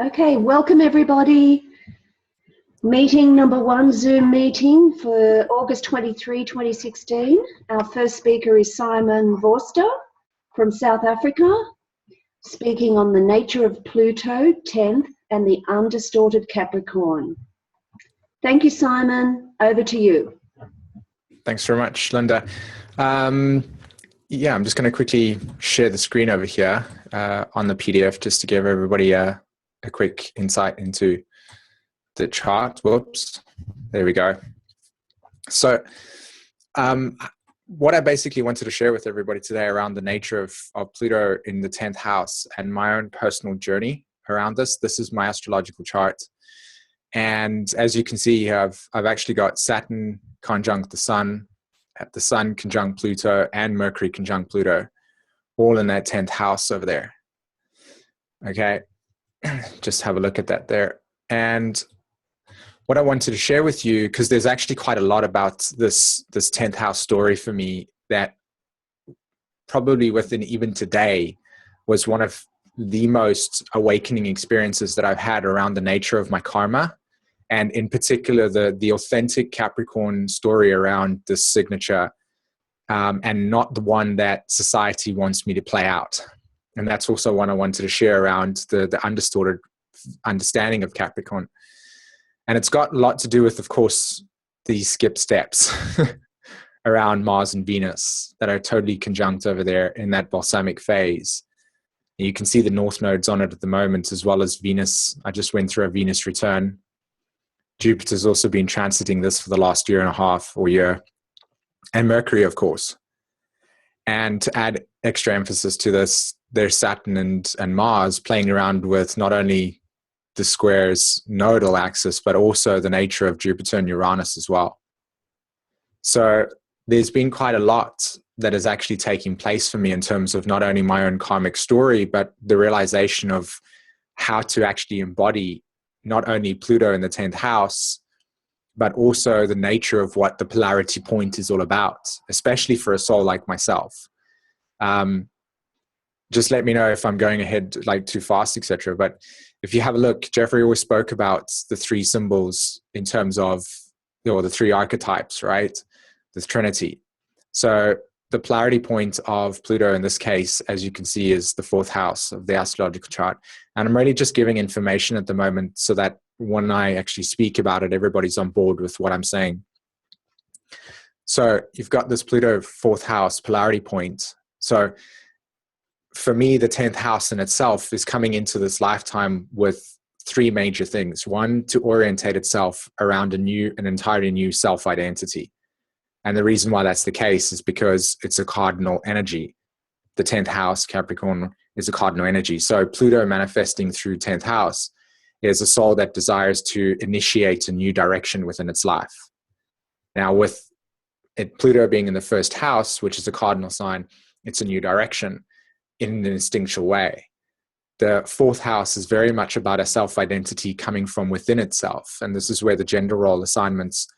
Okay, welcome everybody. Meeting number 1, Zoom meeting for August 23, 2016. Our first speaker is Simon VORSTER from South Africa, speaking on the nature of Pluto, 10th, and the undistorted Capricorn. Thank you, Simon. Over to you. Thanks very much, Linda. Yeah, I'm just going to quickly share the screen over here on the PDF just to give everybody a quick insight into the chart. Whoops, there we go. So what I basically wanted to share with everybody today around the nature of Pluto in the 10th house and my own personal journey around this. This is my astrological chart. And as you can see, I've actually got Saturn conjunct the Sun conjunct Pluto, and Mercury conjunct Pluto, all in that 10th house over there. Okay, just have a look at that there. And what I wanted to share with you, because there's actually quite a lot about this 10th house story for me that probably within even today was one of the most awakening experiences that I've had around the nature of my karma. And in particular, the authentic Capricorn story around this signature, and not the one that society wants me to play out. And that's also one I wanted to share around the undistorted understanding of Capricorn. And it's got a lot to do with, of course, these skip steps around Mars and Venus that are totally conjunct over there in that balsamic phase. And you can see the north nodes on it at the moment, as well as Venus. I just went through a Venus return. Jupiter's also been transiting this for the last year and a half or year, and Mercury, of course. And to add extra emphasis to this, there's Saturn and Mars playing around with not only the square's nodal axis, but also the nature of Jupiter and Uranus as well. So there's been quite a lot that is actually taking place for me in terms of not only my own karmic story, but the realization of how to actually embody not only Pluto in the 10th house, but also the nature of what the polarity point is all about, especially for a soul like myself. Just let me know if I'm going ahead like too fast, etc. But if you have a look, Jeffrey always spoke about the 3 symbols in terms of, or the 3 archetypes, right? The Trinity. So the polarity point of Pluto in this case, as you can see, is the 4th house of the astrological chart. And I'm really just giving information at the moment so that when I actually speak about it, everybody's on board with what I'm saying. So you've got this Pluto 4th house polarity point. So for me, the 10th house in itself is coming into this lifetime with 3 major things. 1, to orientate itself around an entirely new self-identity. And the reason why that's the case is because it's a cardinal energy. The 10th house, Capricorn, is a cardinal energy. So Pluto manifesting through 10th house is a soul that desires to initiate a new direction within its life. Now, with Pluto being in the 1st house, which is a cardinal sign, it's a new direction in an instinctual way. The 4th house is very much about a self-identity coming from within itself. And this is where the gender role assignments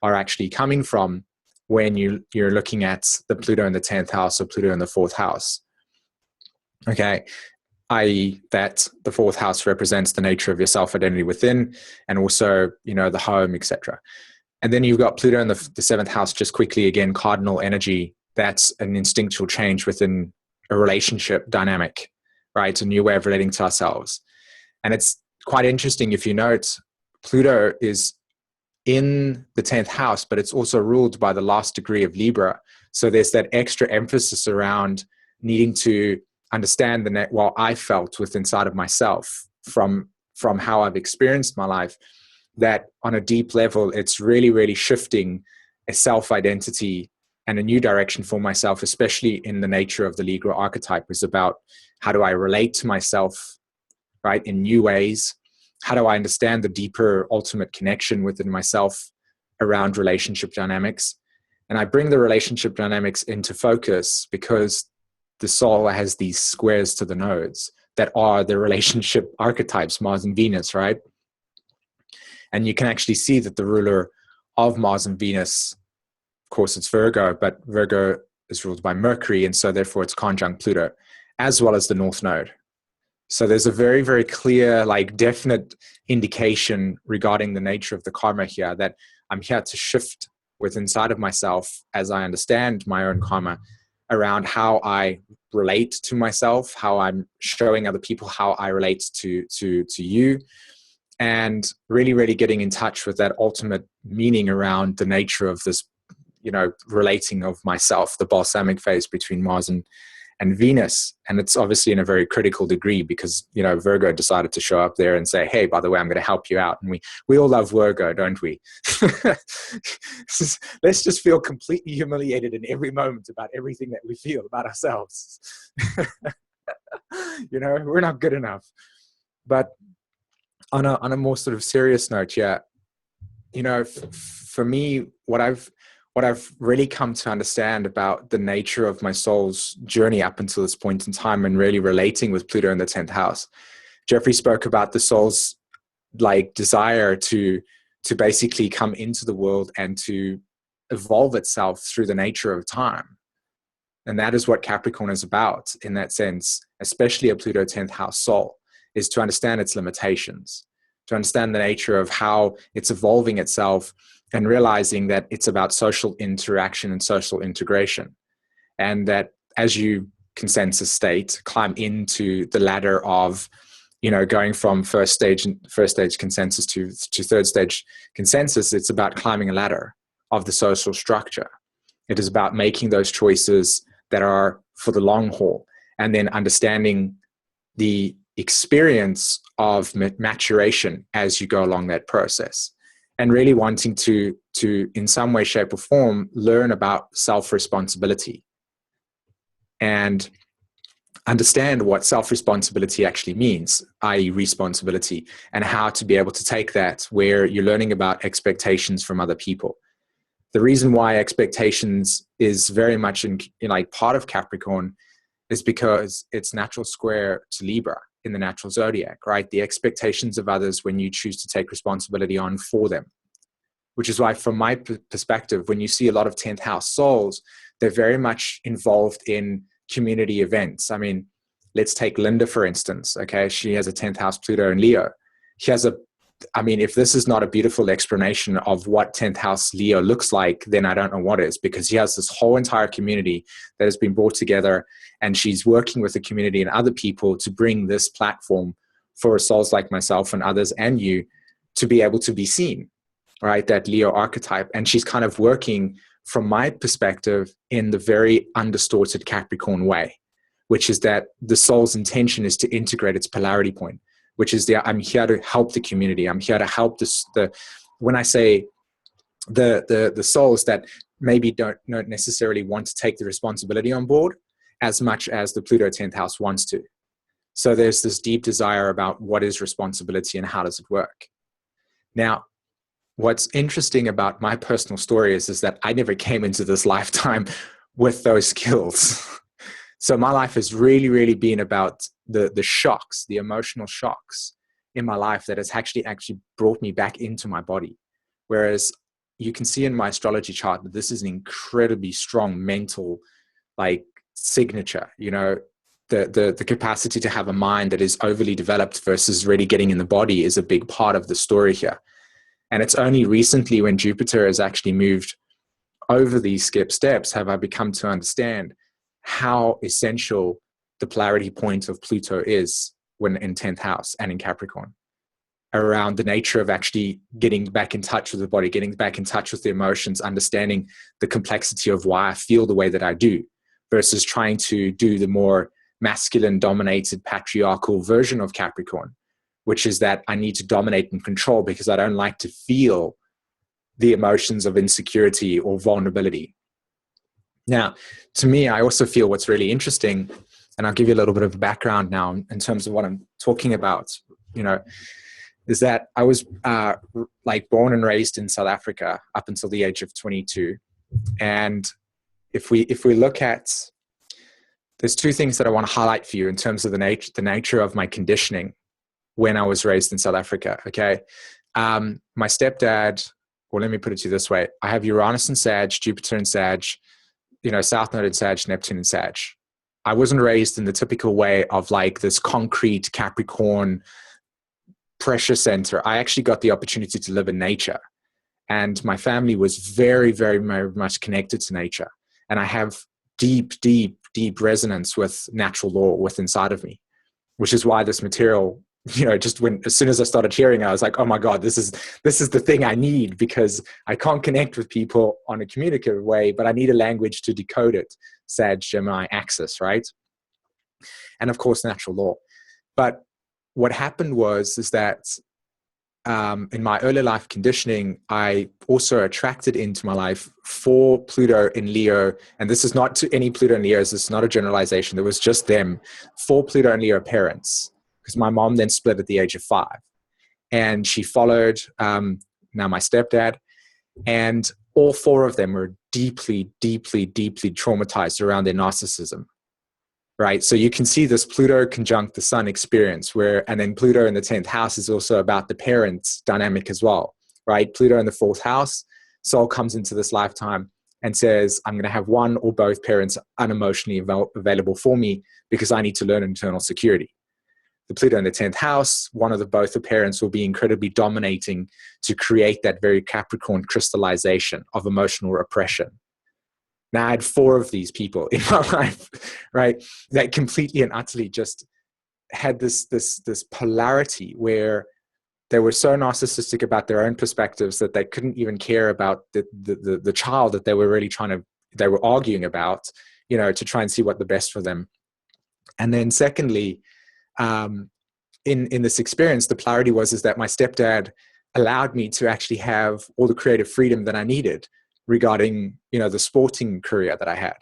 are actually coming from when you're looking at the Pluto in the 10th house or Pluto in the 4th house. Okay, i.e. that the 4th house represents the nature of your self-identity within, and also, the home, etc. And then you've got Pluto in the 7th house, just quickly, again, cardinal energy. That's an instinctual change within a relationship dynamic, right? A new way of relating to ourselves. And it's quite interesting if you note, Pluto is in the 10th house, but it's also ruled by the last degree of Libra. So there's that extra emphasis around needing to understand what I felt within inside of myself from how I've experienced my life, that on a deep level, it's really, really shifting a self-identity and a new direction for myself, especially in the nature of the Libra archetype, is about how do I relate to myself, right, in new ways? How do I understand the deeper ultimate connection within myself around relationship dynamics? And I bring the relationship dynamics into focus because the soul has these squares to the nodes that are the relationship archetypes, Mars and Venus, right? And you can actually see that the ruler of Mars and Venus, of course, it's Virgo, but Virgo is ruled by Mercury, and so therefore it's conjunct Pluto, as well as the North Node. So there's a very, very clear, like definite indication regarding the nature of the karma here, that I'm here to shift within inside of myself as I understand my own karma around how I relate to myself, how I'm showing other people how I relate to you, and really, really getting in touch with that ultimate meaning around the nature of this, relating of myself, the balsamic phase between Mars and Venus. And it's obviously in a very critical degree because, Virgo decided to show up there and say, hey, by the way, I'm going to help you out. And we all love Virgo, don't we? Let's just feel completely humiliated in every moment about everything that we feel about ourselves. We're not good enough. But on a more sort of serious note, yeah, for me, what I've really come to understand about the nature of my soul's journey up until this point in time, and really relating with Pluto in the 10th house. Jeffrey spoke about the soul's like desire to basically come into the world and to evolve itself through the nature of time. And that is what Capricorn is about in that sense, especially a Pluto 10th house soul, is to understand its limitations, to understand the nature of how it's evolving itself, and realizing that it's about social interaction and social integration. And that as you consensus state, climb into the ladder of, going from first stage consensus to third stage consensus, it's about climbing a ladder of the social structure. It is about making those choices that are for the long haul, and then understanding the experience of maturation as you go along that process, and really wanting to in some way, shape or form, learn about self-responsibility and understand what self-responsibility actually means, i.e. responsibility, and how to be able to take that where you're learning about expectations from other people. The reason why expectations is very much in like part of Capricorn is because it's natural square to Libra in the natural zodiac, right? The expectations of others when you choose to take responsibility on for them. Which is why, from my perspective, when you see a lot of 10th house souls, they're very much involved in community events. I mean, let's take Linda, for instance, okay? She has a 10th house Pluto in Leo. If this is not a beautiful explanation of what 10th house Leo looks like, then I don't know what is, because he has this whole entire community that has been brought together, and she's working with the community and other people to bring this platform for souls like myself and others and you to be able to be seen, right? That Leo archetype. And she's kind of working, from my perspective, in the very undistorted Capricorn way, which is that the soul's intention is to integrate its polarity point, which is I'm here to help the community. I'm here to help when I say the souls that maybe don't necessarily want to take the responsibility on board as much as the Pluto 10th house wants to. So there's this deep desire about what is responsibility and how does it work. Now, what's interesting about my personal story is that I never came into this lifetime with those skills. So my life has really, really been about the shocks, the emotional shocks in my life that has actually brought me back into my body. Whereas you can see in my astrology chart that this is an incredibly strong mental signature, the capacity to have a mind that is overly developed versus really getting in the body is a big part of the story here. And it's only recently, when Jupiter has actually moved over these steps, have I become to understand how essential the polarity point of Pluto is when in 10th house and in Capricorn, around the nature of actually getting back in touch with the body, getting back in touch with the emotions, understanding the complexity of why I feel the way that I do, versus trying to do the more masculine dominated patriarchal version of Capricorn, which is that I need to dominate and control because I don't like to feel the emotions of insecurity or vulnerability. Now, to me, I also feel what's really interesting, and I'll give you a little bit of a background now in terms of what I'm talking about, is that I was born and raised in South Africa up until the age of 22. And if we look at, there's two things that I want to highlight for you in terms of the nature of my conditioning when I was raised in South Africa. Okay. My stepdad, or let me put it to you this way. I have Uranus in Sag, Jupiter in Sag, South Node in Sag, Neptune in Sag. I wasn't raised in the typical way of like this concrete Capricorn pressure center. I actually got the opportunity to live in nature. And my family was very, very, very much connected to nature. And I have deep, deep, deep resonance with natural law within inside of me, which is why this material, just as soon as I started hearing it, I was like, oh my God, this is the thing I need, because I can't connect with people on a communicative way, but I need a language to decode it. Sag, Gemini axis, right? And of course, natural law. But what happened is that in my early life conditioning, I also attracted into my life 4 Pluto in Leo. And this is not to any Pluto in Leos. This is not a generalization. There was just them, 4 Pluto in Leo parents, because my mom then split at the age of 5. And she followed now my stepdad. And all 4 of them were deeply, deeply, deeply traumatized around their narcissism. Right. So you can see this Pluto conjunct the sun experience and then Pluto in the 10th house is also about the parents dynamic as well. Right. Pluto in the 4th house, soul comes into this lifetime and says, I'm going to have one or both parents unemotionally available for me because I need to learn internal security. The Pluto in the 10th house, both the parents will be incredibly dominating to create that very Capricorn crystallization of emotional repression. Now I had 4 of these people in my life, right? That completely and utterly just had this polarity where they were so narcissistic about their own perspectives that they couldn't even care about the child that they were really they were arguing about, to try and see what the best for them. And then secondly, in this experience, the polarity is that my stepdad allowed me to actually have all the creative freedom that I needed regarding, the sporting career that I had.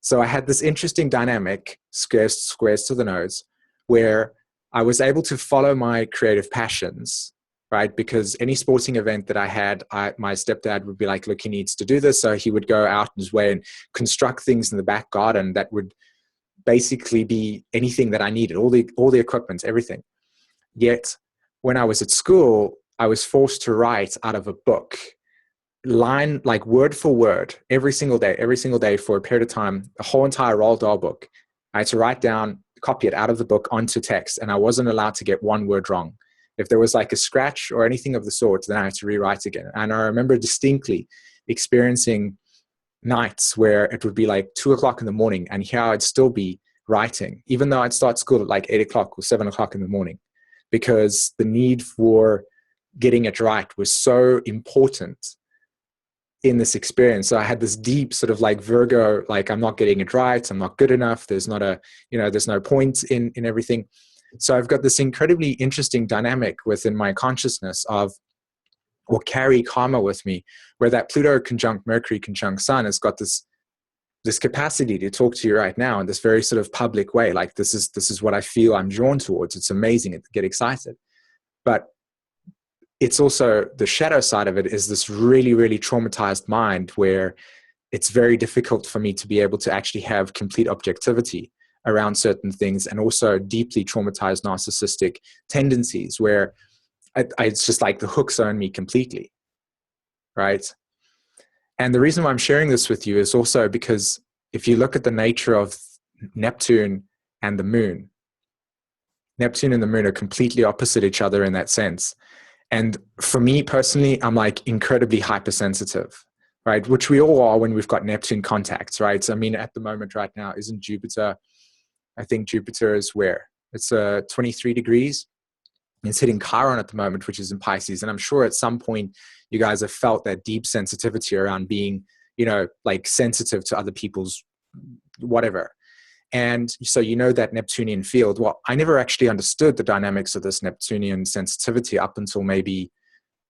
So I had this interesting dynamic, squares to the nose, where I was able to follow my creative passions, right? Because any sporting event that I had, my stepdad would be like, look, he needs to do this. So he would go out his way and construct things in the back garden that would basically be anything that I needed, all the equipment, everything. Yet when I was at school, I was forced to write out of a book, line, like word for word, every single day for a period of time, a whole entire Roald Dahl book. I had to write down, copy it out of the book onto text, and I wasn't allowed to get one word wrong. If there was like a scratch or anything of the sort, then I had to rewrite again. And I remember distinctly experiencing nights where it would be like 2 o'clock in the morning, and here I'd still be writing, even though I'd start school at like 8 o'clock or 7 o'clock in the morning, because the need for getting it right was so important in this experience. So I had this deep sort of like Virgo, like I'm not getting it right, I'm not good enough, there's no point in everything. So I've got this incredibly interesting dynamic within my consciousness or carry karma with me, where that Pluto conjunct Mercury conjunct Sun has got this capacity to talk to you right now in this very sort of public way. Like this is what I feel I'm drawn towards. It's amazing to get excited. But it's also the shadow side of it is this really, really traumatized mind where it's very difficult for me to be able to actually have complete objectivity around certain things, and also deeply traumatized narcissistic tendencies where it's just like the hooks own me completely, right? And the reason why I'm sharing this with you is also because if you look at the nature of Neptune and the moon, Neptune and the moon are completely opposite each other in that sense. And for me personally, I'm like incredibly hypersensitive, right? Which we all are when we've got Neptune contacts, right? So, I mean, at the moment right now, isn't Jupiter, I think Jupiter is where? It's 23 degrees. It's hitting Chiron at the moment, which is in Pisces. And I'm sure at some point you guys have felt that deep sensitivity around being, like sensitive to other people's whatever. And so that Neptunian field, well, I never actually understood the dynamics of this Neptunian sensitivity up until maybe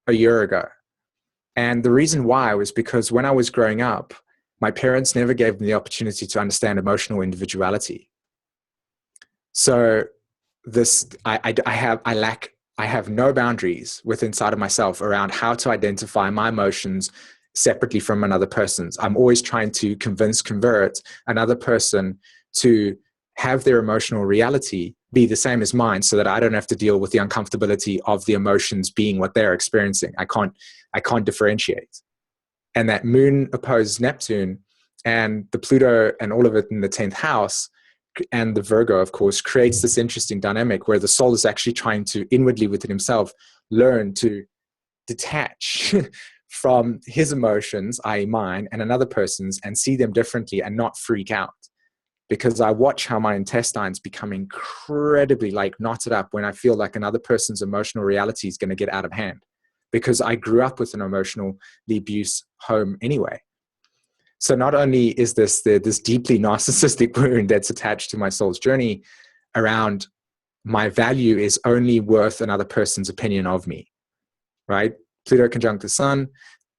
a year ago. And the reason why was because when I was growing up, my parents never gave me the opportunity to understand emotional individuality. So I have no boundaries inside of myself around how to identify my emotions separately from another person's. I'm always trying to convert another person to have their emotional reality be the same as mine, so that I don't have to deal with the uncomfortability of the emotions being what they're experiencing. I can't differentiate. And that moon opposed Neptune and the Pluto and all of it in the 10th house and the Virgo, of course, creates this interesting dynamic where the soul is actually trying to inwardly within himself learn to detach from his emotions, i.e. mine, and another person's, and see them differently and not freak out. Because I watch how my intestines become incredibly like knotted up when I feel like another person's emotional reality is going to get out of hand, because I grew up with an emotionally abused home anyway. So not only is this deeply narcissistic wound that's attached to my soul's journey around my value is only worth another person's opinion of me, right? Pluto conjunct the sun,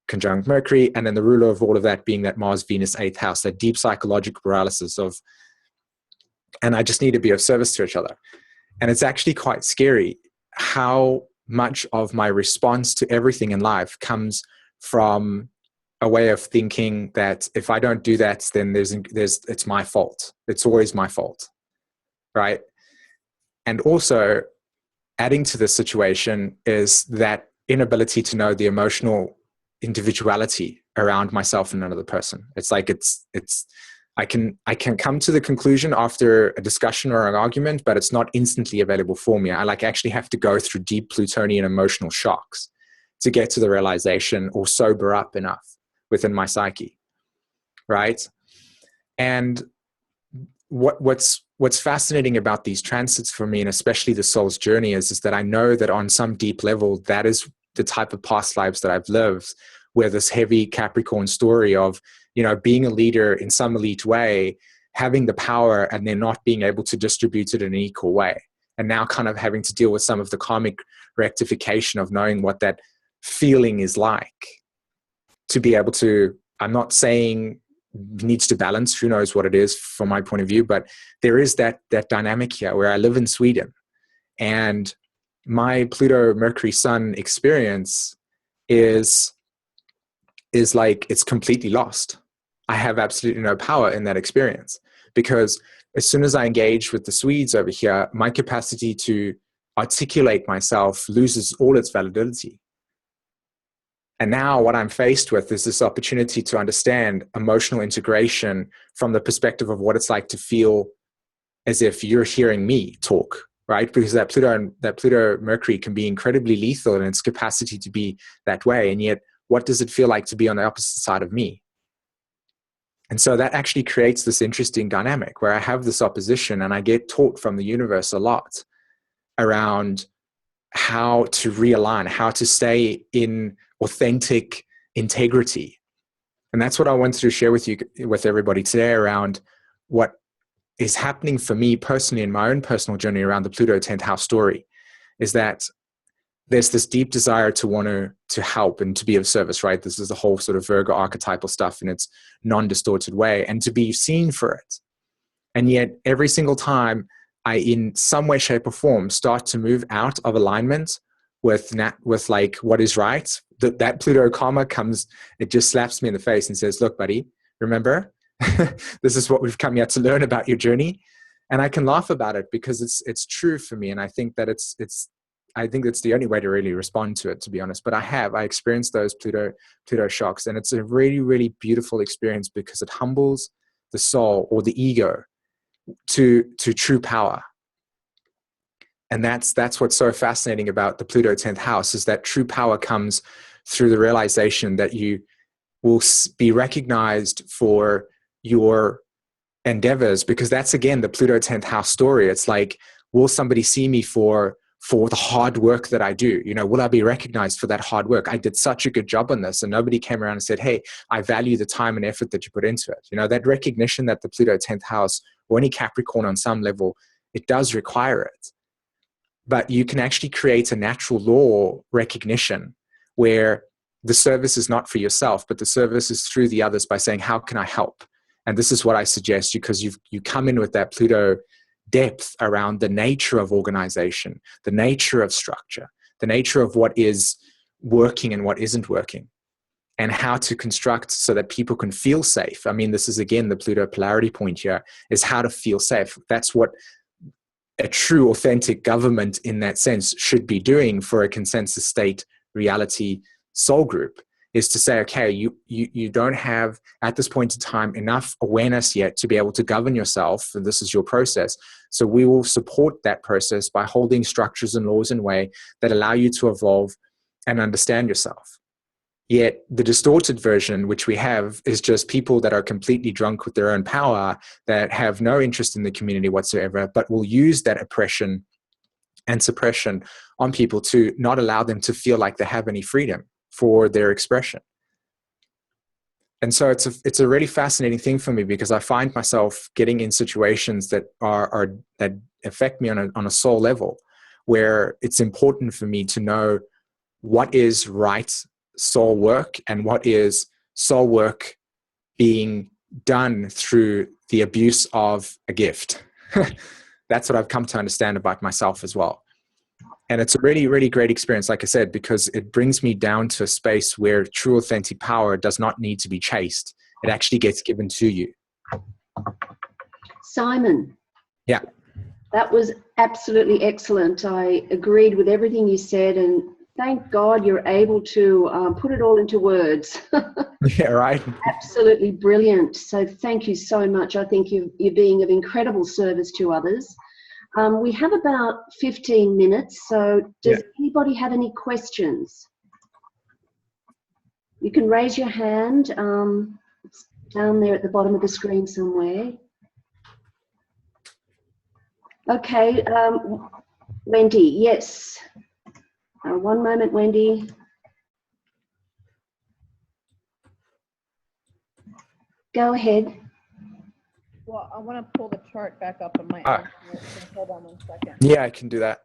conjunct Mercury, and then the ruler of all of that being that Mars, Venus, 8th house, that deep psychological paralysis of, and I just need to be of service to each other. And it's actually quite scary how much of my response to everything in life comes from a way of thinking that if I don't do that, then it's my fault. It's always my fault, right? And also adding to this situation is that inability to know the emotional individuality around myself and another person. It's like I can come to the conclusion after a discussion or an argument, but it's not instantly available for me. I actually have to go through deep Plutonian emotional shocks to get to the realization or sober up enough within my psyche, right? And what's fascinating about these transits for me, and especially the soul's journey, is that I know that on some deep level, that is the type of past lives that I've lived, where this heavy Capricorn story of, being a leader in some elite way, having the power and then not being able to distribute it in an equal way. And now kind of having to deal with some of the karmic rectification of knowing what that feeling is like. To be able to, I'm not saying needs to balance, who knows what it is from my point of view, but there is that dynamic here where I live in Sweden, and my Pluto Mercury Sun experience is like it's completely lost. I have absolutely no power in that experience, because as soon as I engage with the Swedes over here, my capacity to articulate myself loses all its validity. And now what I'm faced with is this opportunity to understand emotional integration from the perspective of what it's like to feel as if you're hearing me talk, right? Because that Pluto Mercury can be incredibly lethal in its capacity to be that way. And yet, what does it feel like to be on the opposite side of me? And so that actually creates this interesting dynamic where I have this opposition, and I get taught from the universe a lot around how to realign, how to stay in authentic integrity. And that's what I wanted to share with everybody today around what is happening for me personally in my own personal journey around the Pluto 10th house story, is that there's this deep desire to want to help and to be of service, right? This is the whole sort of Virgo archetypal stuff in its non-distorted way, and to be seen for it. And yet every single time I, in some way, shape or form, start to move out of alignment with like what is right, that Pluto karma comes, it just slaps me in the face and says, look, buddy, remember, this is what we've come here to learn about your journey. And I can laugh about it because it's true for me. And I think that I think that's the only way to really respond to it, to be honest. But I experienced those Pluto shocks, and it's a really, really beautiful experience because it humbles the soul or the ego to true power. And that's what's so fascinating about the Pluto 10th house, is that true power comes through the realization that you will be recognized for your endeavors, because that's, again, the Pluto 10th house story. It's like, will somebody see me for the hard work that I do? Will I be recognized for that hard work? I did such a good job on this, and nobody came around and said, hey, I value the time and effort that you put into it. That recognition that the Pluto 10th house, or any Capricorn on some level, it does require it. But you can actually create a natural law recognition where the service is not for yourself, but the service is through the others by saying, how can I help? And this is what I suggest, because you come in with that Pluto depth around the nature of organization, the nature of structure, the nature of what is working and what isn't working, and how to construct so that people can feel safe. I mean, this is, again, the Pluto polarity point here, is how to feel safe. That's what a true, authentic government in that sense should be doing for a consensus state reality soul group, is to say, okay, you don't have at this point in time enough awareness yet to be able to govern yourself, and this is your process. So we will support that process by holding structures and laws in way that allow you to evolve and understand yourself. Yet the distorted version, which we have, is just people that are completely drunk with their own power, that have no interest in the community whatsoever, but will use that oppression and suppression on people to not allow them to feel like they have any freedom for their expression. And so it's a really fascinating thing for me, because I find myself getting in situations that that affect me on a soul level, where it's important for me to know what is right soul work and what is soul work being done through the abuse of a gift. That's what I've come to understand about myself as well. And it's a really, really great experience, like I said, because it brings me down to a space where true authentic power does not need to be chased. It actually gets given to you. Simon. Yeah. That was absolutely excellent. I agreed with everything you said, and thank God you're able to put it all into words. Yeah, right. Absolutely brilliant. So thank you so much. I think you're being of incredible service to others. We have about 15 minutes, so does anybody have any questions? You can raise your hand. It's down there at the bottom of the screen somewhere. Okay, Wendy, yes. One moment, Wendy. Go ahead. Well, I want to pull the chart back up on my own. Hold on 1 second. Yeah, I can do that.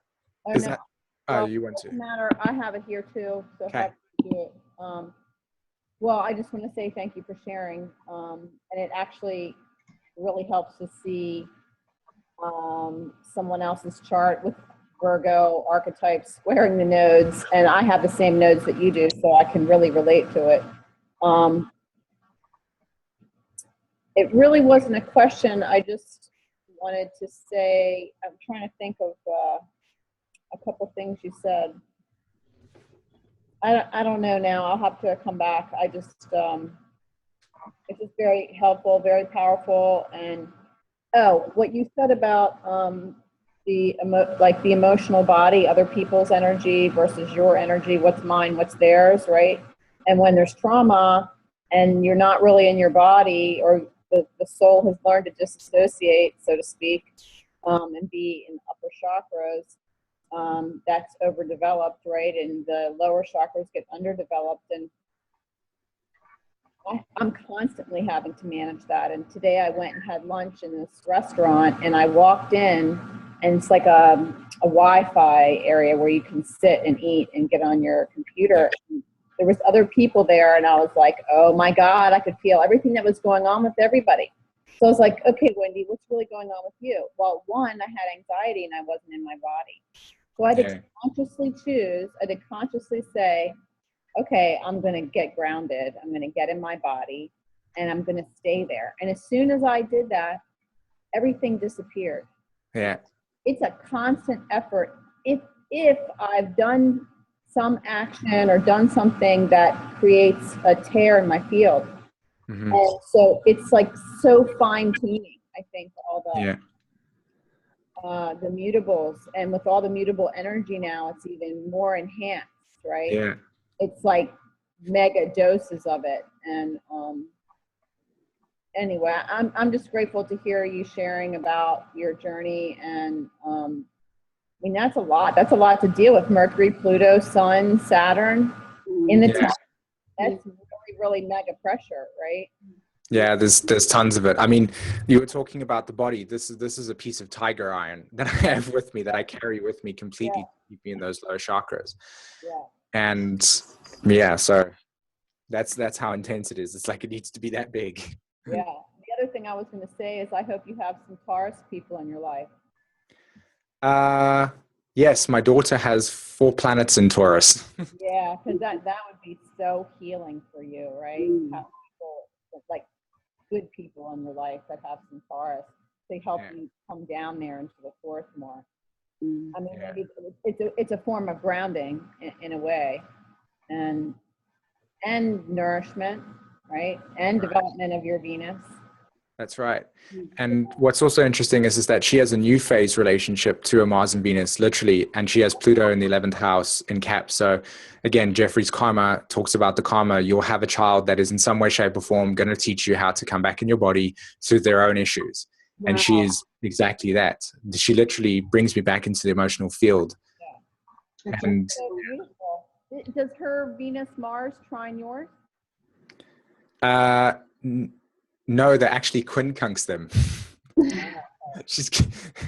Oh, Is no. that? Well, You want to? doesn't matter. I have it here too, so Okay. happy to do it. Well, I just want to say thank you for sharing, and it actually really helps to see someone else's chart with Virgo archetypes squaring the nodes, and I have the same nodes that you do, so I can really relate to it. It really wasn't a question. I just wanted to say, I'm trying to think of a couple things you said. I don't know now. I'll have to come back. I just, it's just very helpful, very powerful. And, oh, what you said about the emotional body, other people's energy versus your energy, what's mine, what's theirs, right? And when there's trauma and you're not really in your body, or the soul has learned to disassociate, so to speak, and be in upper chakras, that's overdeveloped, right? And the lower chakras get underdeveloped. And I'm constantly having to manage that. And today I went and had lunch in this restaurant, and I walked in, and it's like a Wi-Fi area where you can sit and eat and get on your computer. There was other people there, and I was like, oh my God, I could feel everything that was going on with everybody. So I was like, okay, Wendy, what's really going on with you? Well, one, I had anxiety and I wasn't in my body. So I had to consciously choose, I had to consciously say, okay, I'm going to get grounded. I'm going to get in my body, and I'm going to stay there. And as soon as I did that, everything disappeared. Yeah. It's a constant effort. If I've done some action or done something that creates a tear in my field. Mm-hmm. And so it's like so fine tuning, I think, all the mutables, and with all the mutable energy now, it's even more enhanced, right? Yeah. It's like mega doses of it. And anyway, I'm just grateful to hear you sharing about your journey. And I mean, that's a lot. That's a lot to deal with. Mercury, Pluto, Sun, Saturn in the 10th. That's really, really mega pressure, right? Yeah, there's tons of it. I mean, you were talking about the body. This is a piece of tiger iron that I have with me, that I carry with me completely, keeping in those low chakras. Yeah. And yeah, so that's how intense it is. It's like it needs to be that big. Yeah. The other thing I was going to say is I hope you have some Taurus people in your life. Yes, my daughter has 4 planets in Taurus. Yeah, because that would be so healing for you, right? Have people, like good people in your life that have some Taurus to help you come down there into the fourth more. I mean, maybe it's a form of grounding in a way, and and nourishment, right? And development of your Venus. That's right. And what's also interesting is that she has a new phase relationship to a Mars and Venus, literally, and she has Pluto in the 11th house in Cap. So again, Jeffrey's karma talks about the karma. You'll have a child that is in some way, shape, or form going to teach you how to come back in your body through their own issues. Wow. And she is exactly that. She literally brings me back into the emotional field. Yeah. And so beautiful. Does her Venus Mars trine yours? No, they actually quincunx them. She's.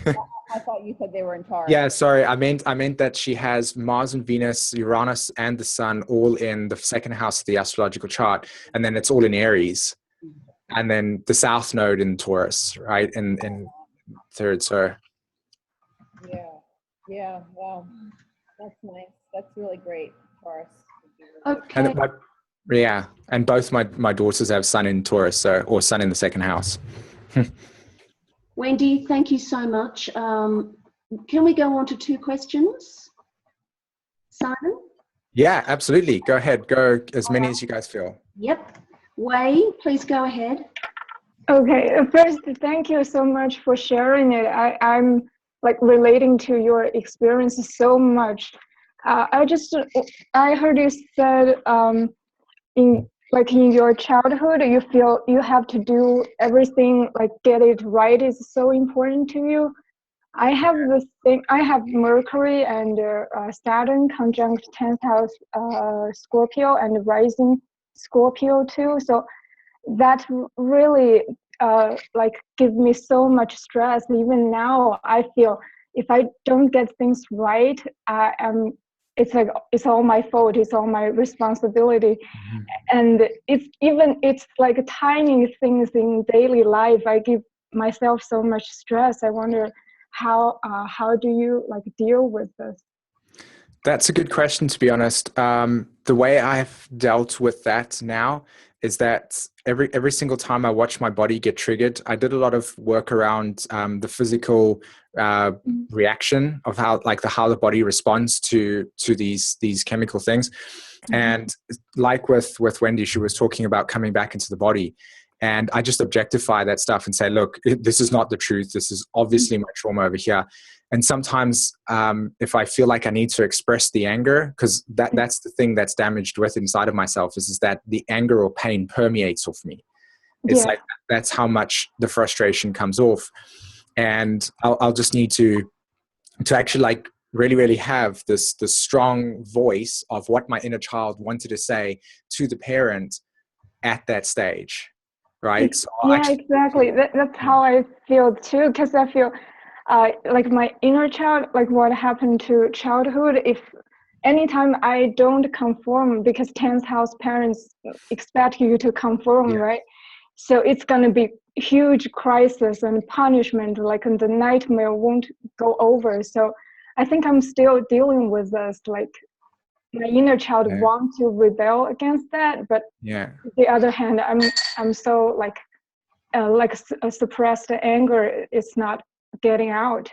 I thought you said they were in Taurus. Yeah, sorry. I meant that she has Mars and Venus, Uranus, and the Sun all in the second house of the astrological chart, and then it's all in Aries, and then the South Node in Taurus, right? In third. So. Yeah. Wow, that's nice. That's really great, Taurus. Okay. And both my daughters have Sun in Taurus, or Sun in the second house. Wendy, thank you so much. Can we go on to 2 questions? Simon? Yeah, absolutely. Go ahead. Go as many as you guys feel. Yep. Wei, please go ahead. Okay. First, thank you so much for sharing it. I'm like relating to your experience so much. I heard you said in your childhood, you feel you have to do everything, like get it right is so important to you. I have this thing. I have Mercury and Saturn conjunct 10th house Scorpio and rising Scorpio too. So that really like give me so much stress. Even now, I feel if I don't get things right, it's all my fault. It's all my responsibility. Mm-hmm. And it's like tiny things in daily life. I give myself so much stress. I wonder how do you like deal with this? That's a good question, to be honest. The way I've dealt with that now is that every single time I watch my body get triggered, I did a lot of work around the physical reaction of how the body responds to these chemical things. Mm-hmm. And like with Wendy, she was talking about coming back into the body. And I just objectify that stuff and say, look, this is not the truth. This is obviously my trauma over here. And sometimes if I feel like I need to express the anger, because that's the thing that's damaged with inside of myself is that the anger or pain permeates off me. It's like that's how much the frustration comes off. And I'll just need to actually like really, really have this strong voice of what my inner child wanted to say to the parent at that stage. Right? So exactly. That's how I feel too, because I feel like my inner child, like what happened to childhood, if anytime I don't conform, because 10th house parents expect you to conform, right? So it's going to be huge crisis and punishment, like and the nightmare won't go over. So I think I'm still dealing with this, like my inner child wants to rebel against that, but on the other hand, I'm so like a suppressed anger. It's not getting out.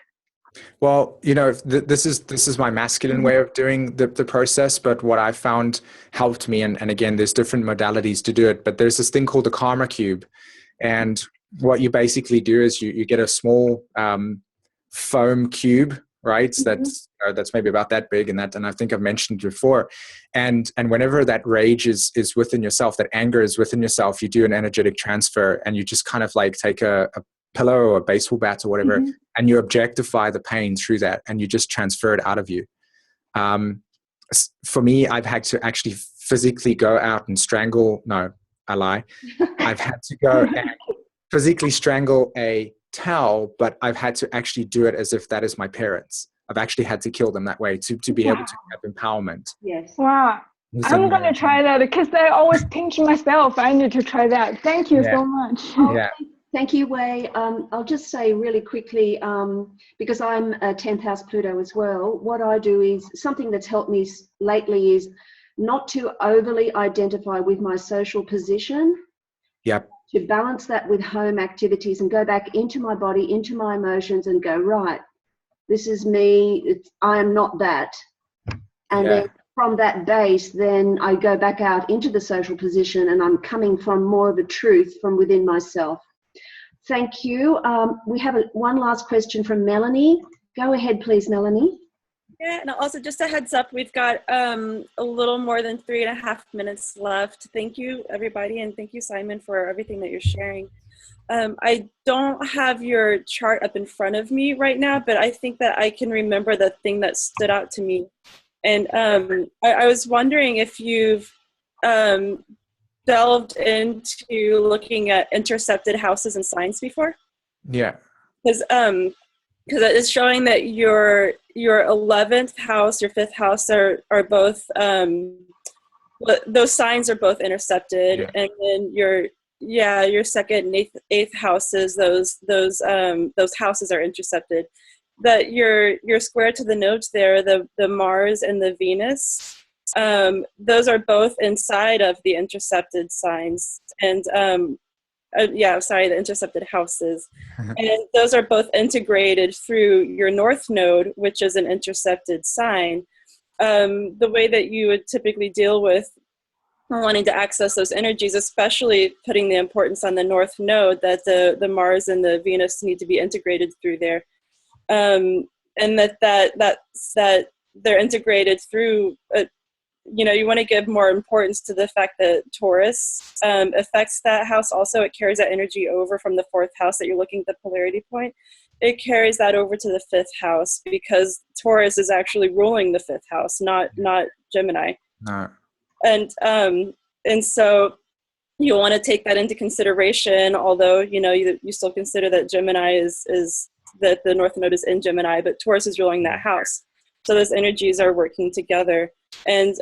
Well, this is my masculine way of doing the process, but what I found helped me, and again, there's different modalities to do it, but there's this thing called the karma cube, and what you basically do is you get a small foam cube, right? Mm-hmm. That's maybe about that big, and I think I've mentioned before. And whenever that rage is within yourself, that anger is within yourself, you do an energetic transfer, and you just kind of like take a pillow or a baseball bat or whatever, mm-hmm. and you objectify the pain through that, and you just transfer it out of you. For me, I've had to actually physically go out and strangle. No, I lie. I've had to go and physically strangle a towel, but I've had to actually do it as if that is my parents. I've actually had to kill them that way to be able to have empowerment. Yes. Wow. I'm going to try that because I always pinch myself. I need to try that. Thank you so much. Yeah. Thank you, Wei. I'll just say really quickly, because I'm a 10th house Pluto as well, what I do is something that's helped me lately is not to overly identify with my social position. Yep. To balance that with home activities and go back into my body, into my emotions and go, right, this is me. I am not that. And then from that base, then I go back out into the social position and I'm coming from more of a truth from within myself. Thank you. We have one last question from Melanie. Go ahead, please, Melanie. Yeah, and also just a heads up, we've got a little more than 3.5 minutes left. Thank you, everybody, and thank you, Simon, for everything that you're sharing. I don't have your chart up in front of me right now, but I think that I can remember the thing that stood out to me. And I was wondering if you've delved into looking at intercepted houses and signs before? Yeah. Because it's showing that your 11th house, your 5th house are both those signs are both intercepted, Yeah. and then your 2nd and 8th houses, those houses are intercepted. That you're square to the nodes there, the Mars and the Venus, those are both inside of the intercepted signs, and the intercepted houses. And those are both integrated through your north node, which is an intercepted sign. The way that you would typically deal with wanting to access those energies, especially putting the importance on the north node, that the Mars and the Venus need to be integrated through there. And that they're integrated through, you want to give more importance to the fact that Taurus affects that house also. It carries that energy over from the 4th house that you're looking at the polarity point. It carries that over to the 5th house because Taurus is actually ruling the 5th house, not Gemini. No. And so you'll want to take that into consideration, although, you still consider that Gemini is that the north node is in Gemini, but Taurus is ruling that house. So those energies are working together. And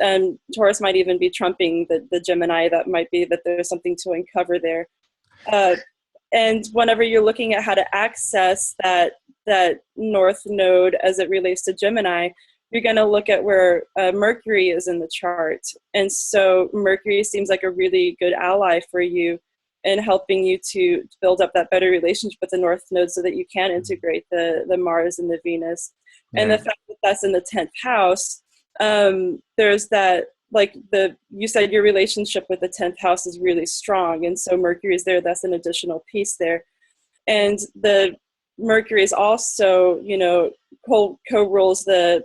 Taurus might even be trumping the Gemini. That might be that there's something to uncover there. And whenever you're looking at how to access that north node as it relates to Gemini, you're going to look at where Mercury is in the chart. And so Mercury seems like a really good ally for you in helping you to build up that better relationship with the north node so that you can integrate the Mars and the Venus. Yeah. And the fact that that's in the 10th house, there's that, you said your relationship with the 10th house is really strong. And so Mercury is there. That's an additional piece there. And the Mercury is also, co-rules the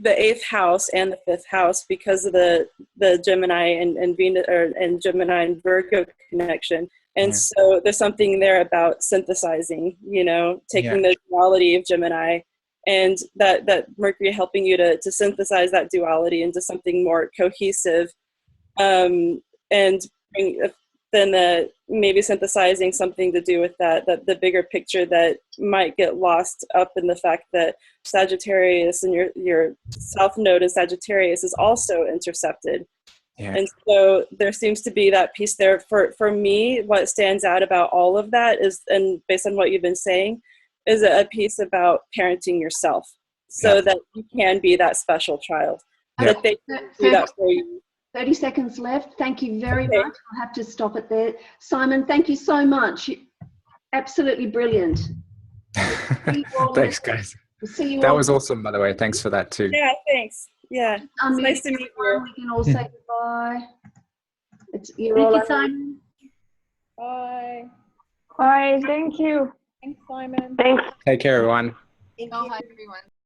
8th house and the 5th house because of the Gemini and Venus and Gemini and Virgo connection. And so there's something there about synthesizing, taking the duality of Gemini and that Mercury helping you to synthesize that duality into something more cohesive, and then maybe synthesizing something to do with that the bigger picture that might get lost up in the fact that Sagittarius and your south node in Sagittarius is also intercepted. Yeah. And so there seems to be that piece there. For me, what stands out about all of that is, and based on what you've been saying, is a piece about parenting yourself so that you can be that special child. That they can do that for you. 30 seconds left. Thank you very much. I'll have to stop it there. Simon, thank you so much. Absolutely brilliant. Thanks, guys. We'll see you that all. was awesome, by the way. Thanks for that too. Yeah, thanks. Yeah, it's nice to meet you. We can all say goodbye. Thank you, Simon. Bye. Bye. Thank you. Thanks, Simon. Thanks. Take care, everyone. Thank you. Hi, everyone.